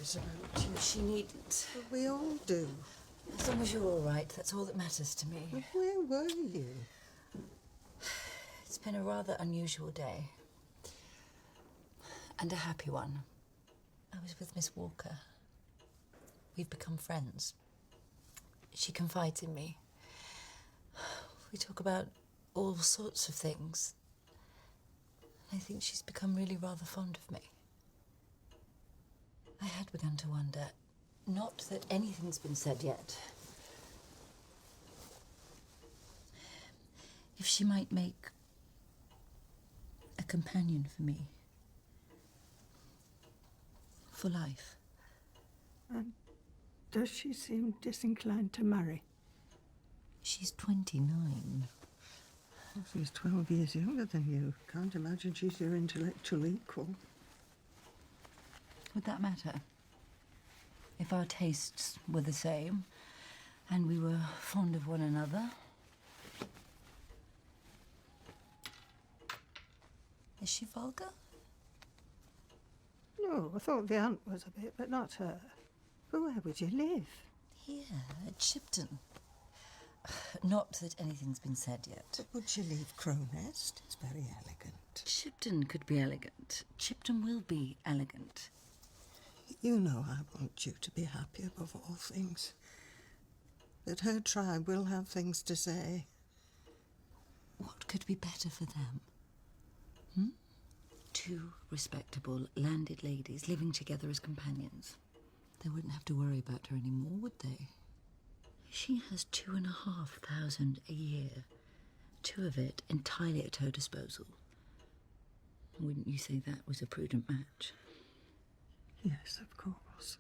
worries about you. She needn't. But we all do. As long as you're all right, that's all that matters to me. But where were you? It's been a rather unusual day. And a happy one. I was with Miss Walker. We've become friends. She confides in me. We talk about all sorts of things. I think she's become really rather fond of me. I had begun to wonder, not that anything's been said yet, if she might make a companion for me. For life. And does she seem disinclined to marry? She's 29. Well, she's 12 years younger than you. Can't imagine she's your intellectual equal. Would that matter? If our tastes were the same, and we were fond of one another? Is she vulgar? No, I thought the aunt was a bit, but not her. But where would you live? Here, at Shipton. Not that anything's been said yet. But would you leave Crow'Nest? It's very elegant. Shipton could be elegant. Shipton will be elegant. You know I want you to be happy above all things. That her tribe will have things to say. What could be better for them? Two respectable, landed ladies living together as companions. They wouldn't have to worry about her anymore, would they? She has 2,500 a year. Two of it entirely at her disposal. Wouldn't you say that was a prudent match? Yes, of course.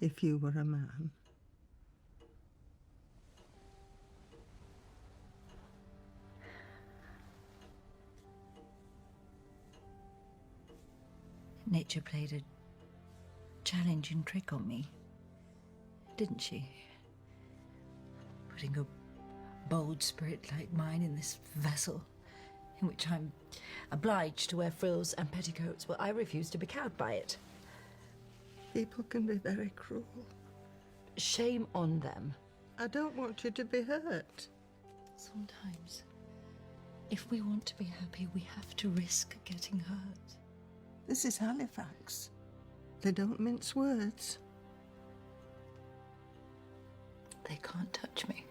If you were a man. Nature played a challenging trick on me, didn't she? Putting a bold spirit like mine in this vessel in which I'm obliged to wear frills and petticoats. Well, I refuse to be cowed by it. People can be very cruel. Shame on them. I don't want you to be hurt. Sometimes, if we want to be happy, we have to risk getting hurt. This is Halifax. They don't mince words. They can't touch me.